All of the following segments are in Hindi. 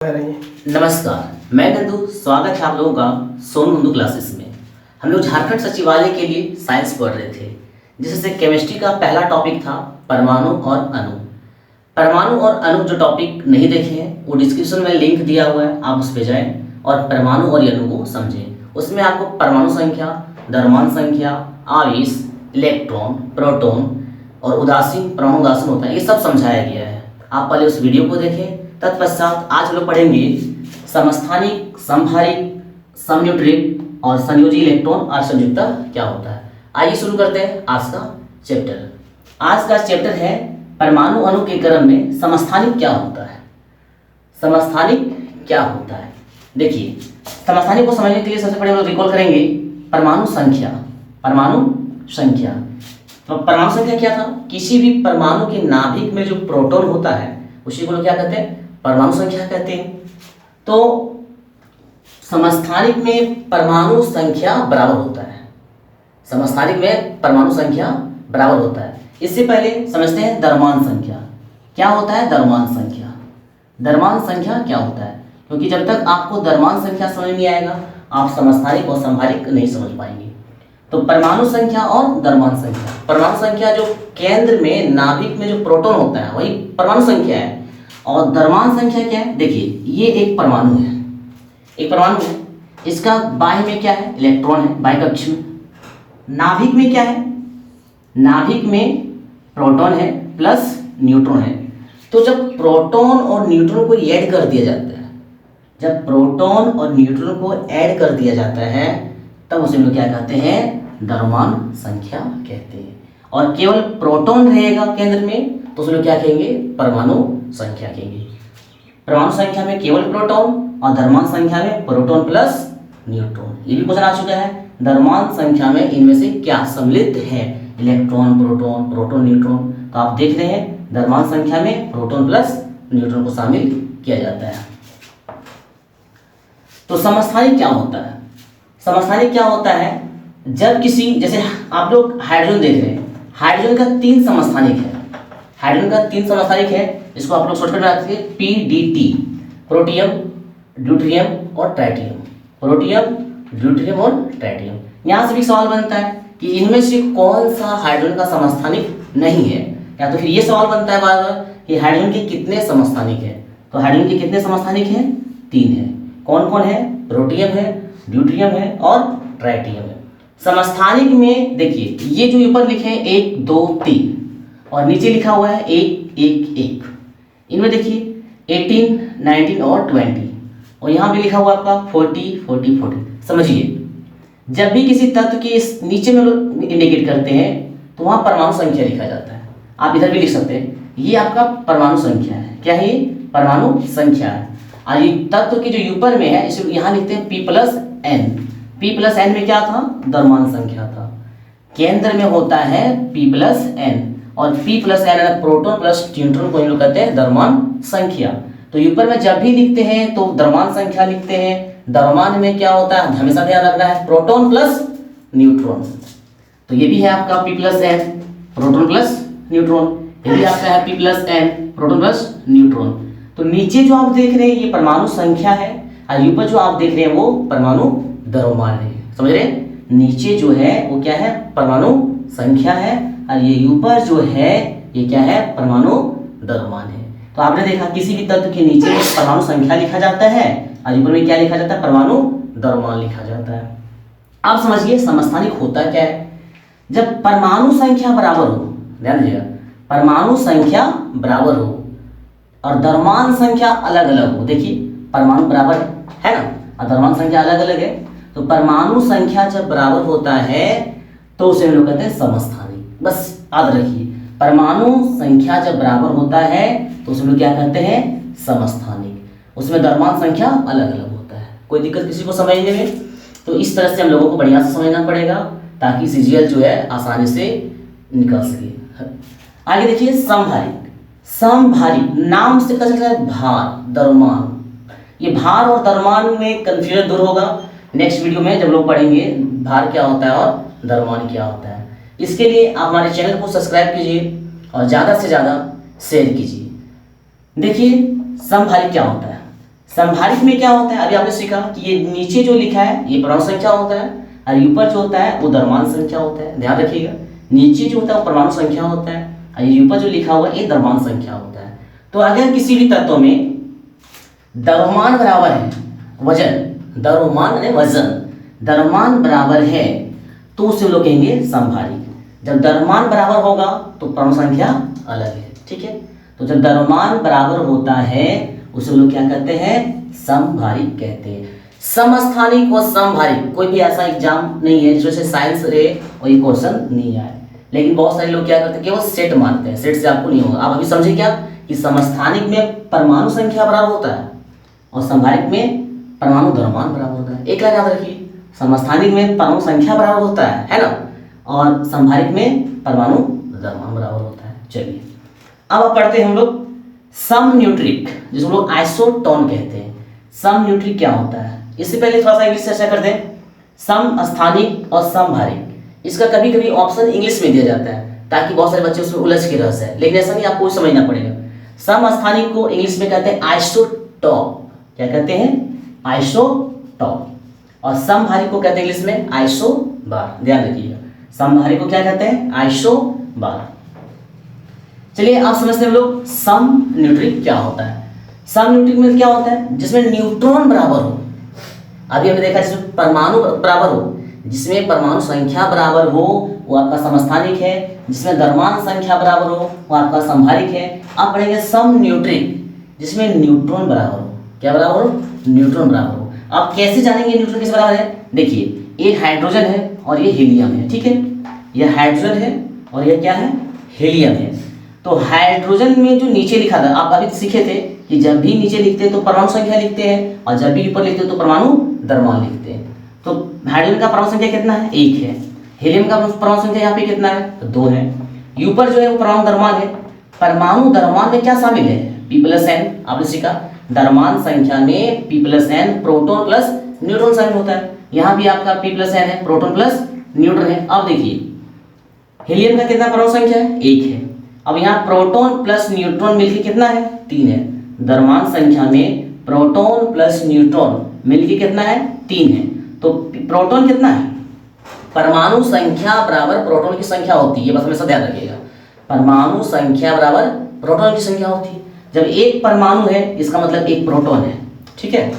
नमस्कार, मैं नंदू। स्वागत है आप लोगों का सोनू नंदू क्लासेस में। हम लोग झारखंड सचिवालय के लिए साइंस पढ़ रहे थे, जिससे केमिस्ट्री का पहला टॉपिक था परमाणु और अणु। परमाणु और अणु जो टॉपिक नहीं देखे हैं वो डिस्क्रिप्शन में लिंक दिया हुआ है, आप उस पर जाएं और परमाणु और अणु को समझें। उसमें आपको परमाणु संख्या, द्रव्यमान संख्या, आवेश, इलेक्ट्रॉन, प्रोटॉन और उदासीन परमाणु उदासीन होता है, ये सब समझाया गया है। आप पहले उस वीडियो को देखें। तत्पश्चात आज हम लोग पढ़ेंगे समस्थानिक, समभारिक, समन्यूट्रिक और संयोजी इलेक्ट्रॉन और संयुक्ता क्या होता है। आइए शुरू करते हैं आज का चैप्टर। आज का चैप्टर है परमाणु अणु के क्रम में समस्थानिक क्या होता है। समस्थानिक क्या होता है, देखिए समस्थानिक को समझने के लिए सबसे पहले हम लोग रिकॉल करेंगे परमाणु संख्या। परमाणु संख्या, तो परमाणु संख्या क्या था? किसी भी परमाणु के नाभिक में जो प्रोटॉन होता है उसी को लोग क्या कहते हैं? परमाणु संख्या कहते हैं। तो समस्थानिक में परमाणु संख्या बराबर होता है। समस्थानिक में परमाणु संख्या बराबर होता है। इससे पहले समझते हैं द्रव्यमान संख्या क्या होता है। द्रव्यमान संख्या, द्रव्यमान संख्या क्या होता है? क्योंकि जब तक आपको द्रव्यमान संख्या समझ नहीं आएगा आप समस्थानिक और समभारिक नहीं समझ पाएंगे। तो परमाणु संख्या और द्रव्यमान संख्या, परमाणु संख्या जो केंद्र में नाभिक में जो प्रोटॉन होता है वही परमाणु संख्या है। और द्रव्यमान संख्या क्या है? देखिए ये एक परमाणु है, एक परमाणु है, इसका बाह्य में क्या है? इलेक्ट्रॉन है, बाह्य कक्ष में। नाभिक में क्या है? नाभिक में प्रोटॉन है प्लस न्यूट्रॉन है। तो जब प्रोटॉन और न्यूट्रॉन को ऐड कर दिया जाता है, जब प्रोटॉन और न्यूट्रॉन को ऐड कर दिया जाता है तब उसे लोग क्या कहते हैं? द्रव्यमान संख्या कहते हैं। और केवल प्रोटॉन रहेगा केंद्र में तो उसे लोग क्या कहेंगे? परमाणु संख्या कहेंगे। परमाणु संख्या में केवल प्रोटॉन और द्रव्यमान संख्या में प्रोटॉन प्लस न्यूट्रॉन। ये भी क्वेश्चन आ चुका है। द्रव्यमान संख्या में इनमें से क्या सम्मिलित है? Electron, proton, proton, neutron. तो आप देख रहे हैं द्रव्यमान संख्या में प्रोटॉन प्लस न्यूट्रॉन को शामिल किया जाता है। तो समस्थानिक क्या होता है? समस्थानिक क्या होता है? जब किसी, जैसे आप लोग हाइड्रोजन देख रहे हैं, हाइड्रोजन का 3 समस्थानिक है। हाइड्रोजन का 3 समस्थानिक है, इसको आप लोग शॉर्टकट में रखते हैं PDT, प्रोटियम, ड्यूटेरियम और ट्राइटियम। प्रोटियम, ड्यूटेरियम और ट्राइटियम। यहाँ से भी सवाल बनता है कि इनमें से कौन सा हाइड्रोजन का समस्थानिक नहीं है, या तो फिर ये सवाल बनता है बार बार कि हाइड्रोजन के कितने समस्थानिक है। तो हाइड्रोजन के कितने समस्थानिक हैं? 3 है। कौन कौन है? प्रोटियम है, ड्यूटेरियम है और ट्राइटियम है। समस्थानिक में देखिए ये जो ऊपर लिखे हैं 1 2 3 और नीचे लिखा हुआ है 1 1 1। इनमें देखिए 18 19 और 20 और यहाँ भी लिखा हुआ आपका 40 40 40। समझिए जब भी किसी तत्व के इस नीचे में लोग इंडिकेट करते हैं तो वहाँ परमाणु संख्या लिखा जाता है। आप इधर भी लिख सकते हैं, ये आपका परमाणु संख्या है। क्या है ये? परमाणु संख्या है। और ये तत्व के जो ऊपर में है इसे यहाँ लिखते हैं P+N। P+N में क्या था? द्रव्यमान संख्या था। केंद्र में होता है P+N और P+N प्रोटॉन प्लस न्यूट्रॉन को हम लोग कहते हैं द्रव्यमान संख्या। तो ऊपर में जब भी लिखते हैं तो द्रव्यमान संख्या लिखते हैं। द्रव्यमान में क्या होता है हमेशा ध्यान रखना है? Proton plus neutron. तो ये भी है आपका P+N, प्रोटॉन प्लस न्यूट्रॉन। ये भी आपका है P+N, प्रोटॉन प्लस न्यूट्रॉन। तो नीचे जो आप देख रहे हैं ये परमाणु संख्या है और ऊपर जो आप देख रहे हैं वो परमाणु द्रव्यमान है। समझ रहे हैं? नीचे जो है वो क्या है? परमाणु संख्या है और ये ऊपर जो है ये क्या है? परमाणु द्रव्यमान है। तो आपने देखा किसी भी तत्व के नीचे परमाणु संख्या लिखा जाता है और ऊपर में क्या लिखा जाता है? परमाणु द्रव्यमान लिखा जाता है। आप समझिए समस्थानिक होता क्या है? जब परमाणु संख्या बराबर हो, ध्यान दीजिएगा, परमाणु संख्या बराबर हो और द्रव्यमान संख्या अलग अलग हो। देखिए परमाणु बराबर है ना और द्रव्यमान संख्या अलग अलग है। तो परमाणु संख्या जब बराबर होता है तो उसे हम लोग कहते हैं समस्थानिक। बस याद रखिए परमाणु संख्या जब बराबर होता है तो उसे हम लोग क्या कहते हैं? समस्थानिक। उसमें द्रव्यमान संख्या अलग अलग होता है। कोई दिक्कत किसी को समझने में? तो इस तरह से हम लोगों को बढ़िया से समझना पड़ेगा ताकि CGL जो है आसानी से निकल सके। आगे देखिए समभारिक। समभारिक नाम से पता चलता है भार, द्रव्यमान। ये भार और द्रव्यमान में कंफ्यूजन दूर होगा नेक्स्ट वीडियो में जब लोग पढ़ेंगे भार क्या होता है और द्रव्यमान क्या होता है। इसके लिए आप हमारे चैनल को सब्सक्राइब कीजिए और ज़्यादा से ज़्यादा शेयर कीजिए। देखिए समभारिक क्या होता है? संभारित में क्या होता है, अभी आपने सीखा कि ये नीचे जो लिखा है ये परमाणु संख्या होता है और ऊपर जो होता है वो द्रव्यमान संख्या होता है। ध्यान रखिएगा, नीचे जो होता है वो परमाणु संख्या होता है और ये ऊपर जो लिखा हुआ है ये द्रव्यमान संख्या होता है। तो अगर किसी भी तत्व में द्रव्यमान बराबर है, वजन, द्रव्यमान यानी वजन, द्रव्यमान बराबर है तो उसे लोग कहेंगे संभारित। जब द्रव्यमान बराबर होगा तो परमाणु संख्या अलग है, ठीक है। तो जब द्रव्यमान बराबर होता है उसे लोग क्या कहते हैं, समभारित कहते हैं। समस्थानिक और समभारित कोई भी ऐसा एग्जाम नहीं है जिसमें से साइंस रहे और ये क्वेश्चन नहीं आए, लेकिन बहुत सारे लोग क्या करते हैं, केवल सेट मारते हैं, सेट से आपको नहीं होगा। आप अभी समझे क्या कि समस्थानिक में परमाणु संख्या बराबर होता है और संभारित में परमाणु द्रव्यमान बराबर होता है। एक लाइन याद रखिए, समस्थानिक में परमाणु संख्या बराबर होता है ना, और संभारित में परमाणु द्रव्यमान बराबर होता है। चलिए अब पढ़ते हैं हम लोग समन्यूट्रिक, जिसको हम लोग आइसोटोन कहते हैं। समन्यूट्रिक क्या होता है, इससे पहले थोड़ा सा इंग्लिश चर्चा करते हैं। समस्थानिक और समभारित, इसका कभी कभी ऑप्शन इंग्लिश में दिया जाता है ताकि बहुत सारे बच्चे उसमें उलझ के रह जाए, लेकिन ऐसा नहीं, आपको समझना पड़ेगा। समस्थानिक को इंग्लिश में कहते हैं आइसोटोप। क्या कहते हैं, आइसोटोप। और समभारित को कहते हैं इंग्लिश में आइसोबार। ध्यान रखिएगा, समभारित को क्या कहते हैं, आइसोबार। चलिए आप समझते हैं लोग समन्यूट्रिक क्या होता है। समन्यूट्रिक में क्या होता है, जिसमें न्यूट्रॉन बराबर हो। अभी हमने देखा जिसमें परमाणु बराबर हो, जिसमें परमाणु संख्या बराबर हो वो आपका समस्थानिक है, जिसमें द्रव्यमान संख्या बराबर हो वो आपका समभारिक है। अब पढ़ेंगे समन्यूट्रिक, जिसमें न्यूट्रॉन बराबर हो। क्या बराबर हो, न्यूट्रॉन बराबर हो। आप कैसे जानेंगे न्यूट्रॉन किस बराबर है, देखिए एक हाइड्रोजन है और ये हीलियम है, ठीक है। यह हाइड्रोजन है और यह क्या है, हीलियम है। तो हाइड्रोजन में जो नीचे लिखा था, आप अभी सीखे थे कि जब भी नीचे लिखते हैं तो परमाणु संख्या लिखते हैं और जब भी ऊपर लिखते हैं तो परमाणु द्रव्यमान लिखते हैं। तो हाइड्रोजन का परमाणु संख्या कितना है, 1 है। हीलियम का परमाणु संख्या यहाँ पे कितना है, तो 2 है। ऊपर जो है वो परमाणु द्रव्यमान है। परमाणु द्रव्यमान में क्या शामिल है, P+N। आपने सीखा द्रव्यमान संख्या में P+N, प्रोटॉन प्लस न्यूट्रॉन शामिल होता है। यहाँ भी आपका P+N है, प्रोटॉन प्लस न्यूट्रॉन है। अब देखिए हीलियम का कितना परमाणु संख्या है, 1 है। अब यहाँ प्रोटॉन प्लस न्यूट्रॉन मिलके कितना है, 3 है। द्रव्यमान संख्या में प्रोटॉन प्लस न्यूट्रॉन मिलके कितना है, 3 है। तो प्रोटॉन कितना है, परमाणु संख्या बराबर प्रोटॉन की संख्या होती है, बस हमेशा ध्यान रखिएगा। परमाणु संख्या बराबर प्रोटॉन की संख्या होती है। जब एक परमाणु है इसका मतलब एक प्रोटॉन है, ठीक है।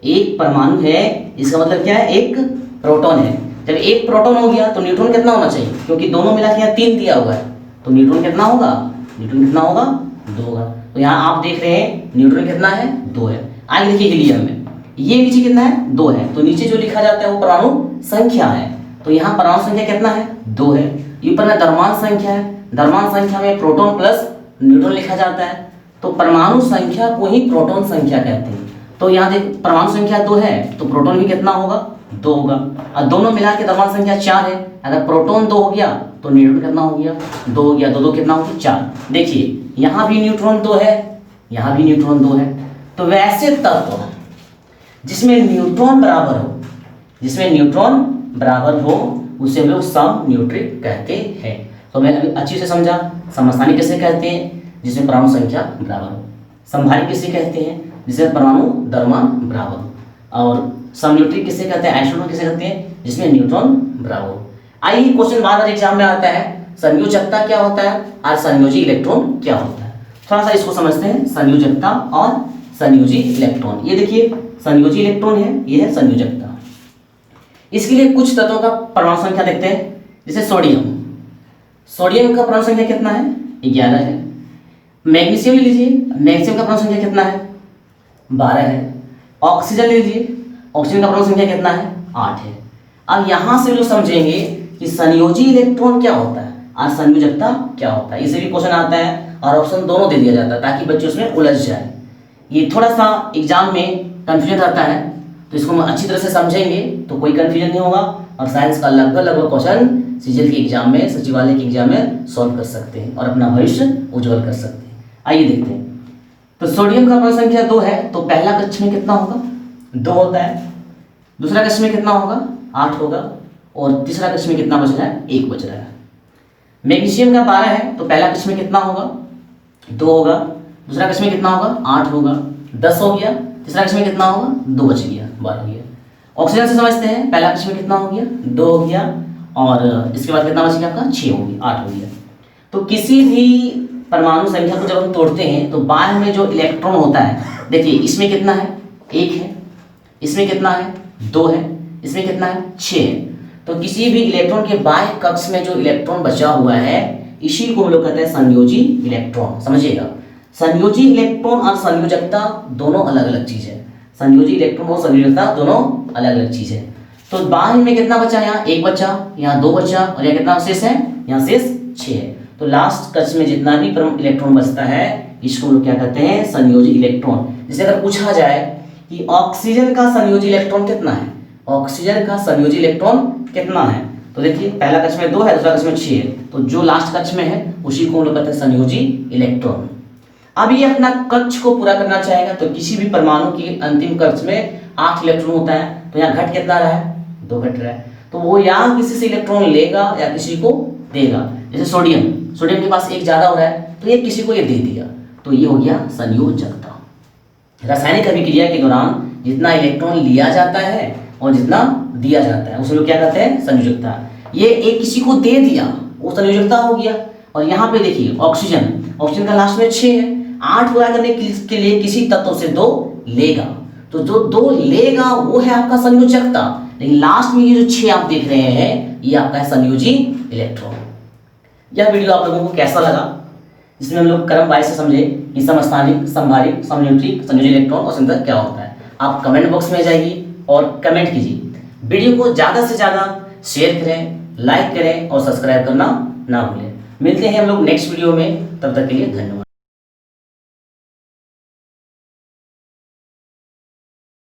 एक परमाणु है इसका मतलब क्या है, एक प्रोटॉन है। जब एक प्रोटॉन हो गया तो न्यूट्रॉन कितना होना चाहिए, क्योंकि दोनों मिला के यहाँ 3 दिया हुआ है, तो न्यूट्रॉन कितना होगा, न्यूट्रॉन कितना होगा, 2 होगा। तो यहाँ आप देख रहे हैं न्यूट्रॉन कितना है, 2 है। आगे देखिए हीलियम में ये नीचे कितना है, 2 है। तो नीचे जो लिखा जाता है वो परमाणु संख्या है, तो यहाँ परमाणु संख्या कितना है, 2 है। ऊपर में द्रव्यमान संख्या है, द्रव्यमान संख्या में प्रोटॉन प्लस न्यूट्रॉन लिखा जाता है, तो परमाणु संख्या को ही प्रोटॉन संख्या कहते हैं। तो यहाँ देख परमाणु संख्या 2 है तो प्रोटॉन भी कितना होगा, 2 होगा। और दोनों मिला के द्रव्यमान संख्या 4 है। अगर प्रोटॉन 2 हो गया तो न्यूट्रॉन कितना हो गया, 2 हो गया। 2 2 कितना हो गया, 4। देखिए यहाँ भी न्यूट्रॉन 2 है, यहाँ भी न्यूट्रॉन 2 है। तो वैसे तत्व जिसमें न्यूट्रॉन बराबर हो, जिसमें न्यूट्रॉन बराबर हो उसे हम लोग समन्यूट्रिक कहते हैं। तो मैंने अभी अच्छी से समझा, समस्थानिक किसे कहते हैं, जिसमें परमाणु संख्या बराबर हो। समभारित किसे कहते हैं, जिसमें परमाणु द्रव्यमान बराबर हो। और समन्यूट्रिक किसे कहते हैं, आइसोटोन किसे कहते हैं, जिसमें न्यूट्रॉन बराबर हो। आइए क्वेश्चन बाद एग्जाम में आता है, संयोजकता क्या होता है और संयोजी इलेक्ट्रॉन क्या होता है। थोड़ा सा इसको समझते हैं, संयोजकता और संयोजी इलेक्ट्रॉन। ये देखिए संयोजी इलेक्ट्रॉन है, ये है संयोजकता। इसके लिए कुछ तत्वों का परमाणु संख्या देखते हैं, जैसे सोडियम। सोडियम का परमाणु संख्या कितना है, 11 है। मैग्नीशियम ले लीजिए, मैग्नीशियम का परमाणु संख्या कितना है, 12 है। ऑक्सीजन ले लीजिए, ऑक्सीजन का परमाणु संख्या कितना है, 8 है। अब यहाँ से लोग समझेंगे कि संयोजी इलेक्ट्रॉन क्या होता है और संयोजकता क्या होता है। इसे भी क्वेश्चन आता है और ऑप्शन दोनों दे दिया जाता है ताकि बच्चे उसमें उलझ जाए। ये थोड़ा सा एग्जाम में कन्फ्यूजन रहता है, तो इसको हम अच्छी तरह से समझेंगे तो कोई कन्फ्यूजन नहीं होगा और साइंस का लगभग क्वेश्चन सीजीएल के एग्जाम में, सचिवालय के एग्जाम में सॉल्व कर सकते हैं और अपना भविष्य उज्जवल कर सकते हैं। आइए देखते हैं। तो सोडियम का परमाणु संख्या 2 है, तो पहला कक्ष में कितना होगा, 2 होता है। दूसरा कक्ष में कितना होगा, 8 होगा। और तीसरा कक्ष में कितना बच रहा है, 1 बच रहा है। मैग्नीशियम का 12 है, तो पहला कक्ष में कितना होगा, 2 होगा। दूसरा कक्ष में कितना होगा, 8 होगा। 10 हो गया। तीसरा कक्ष में कितना होगा, 2 बच गया, 12 हो गया। ऑक्सीजन से समझते हैं, पहला कक्ष में कितना हो गया, 2 हो गया, और इसके बाद कितना बच गया आपका, 6 हो गया, 8 हो गया। तो किसी भी परमाणु संख्या को जब हम तोड़ते हैं तो बाहर में जो इलेक्ट्रॉन होता है, देखिए इसमें कितना है, 1 है, इसमें कितना है, 2 है, इसमें कितना है, 6 है। तो किसी भी इलेक्ट्रॉन के बाह्य कक्ष में जो इलेक्ट्रॉन बचा हुआ है, इसी को हम लोग कहते हैं संयोजी इलेक्ट्रॉन। समझिएगा, संयोजी इलेक्ट्रॉन और संयोजकता दोनों अलग अलग चीज है। संयोजी इलेक्ट्रॉन और संयोजकता दोनों अलग अलग चीज है। तो बाहर में कितना बचा, यहाँ 1 बचा, यहाँ 2 बचा, और यहाँ कितना शेष है, यहाँ शेष 6 है। तो लास्ट कक्ष में जितना भी परमाणु इलेक्ट्रॉन बचता है, इसको हम लोग क्या कहते हैं, संयोजी इलेक्ट्रॉन। जैसे अगर पूछा जाए कि ऑक्सीजन का संयोजी इलेक्ट्रॉन कितना है, ऑक्सीजन का संयोजी इलेक्ट्रॉन कितना है, तो देखिए पहला कक्ष में 2 है, दूसरा कक्ष में 6 है, तो जो लास्ट कक्ष में है उसी को हम लोग कहते हैं संयोजी इलेक्ट्रॉन। अब ये अपना कक्ष को पूरा करना चाहेगा, तो किसी भी परमाणु की अंतिम कक्ष में 8 इलेक्ट्रॉन होता है, तो यहाँ घट कितना रहा है, 2 घट रहा है। तो वो यहाँ किसी से इलेक्ट्रॉन लेगा या किसी को देगा। जैसे सोडियम के पास 1 ज्यादा हो रहा है, तो ये किसी को ये दे दिया, तो ये हो गया संयोजकता। रासायनिक अभिक्रिया के दौरान जितना इलेक्ट्रॉन लिया जाता है और जितना दिया जाता है, उसमें लोग क्या कहते हैं, संयोजकता। ये एक किसी को दे दिया, वो संयोजकता हो गया। और यहाँ पे देखिए ऑक्सीजन का लास्ट में 6 है, 8 पूरा करने के लिए किसी तत्व से 2 लेगा, तो जो 2 लेगा वो है आपका संयोजकता। लेकिन लास्ट में ये जो 6 आप देख रहे हैं, ये आपका है संयोजी इलेक्ट्रॉन। यह वीडियो आप लोगों को कैसा लगा, जिसमें हम लोग क्रम वाइज से समझे कि समस्थानिक, समभारिक, समन्यूट्रिक, संयोजी इलेक्ट्रॉन और संयोजक क्या होता है। आप कमेंट बॉक्स में जाइए और कमेंट कीजिए। वीडियो को ज़्यादा से ज़्यादा शेयर करें, लाइक करें और सब्सक्राइब करना ना भूलें। मिलते हैं हम लोग नेक्स्ट वीडियो में, तब तक के लिए धन्यवाद।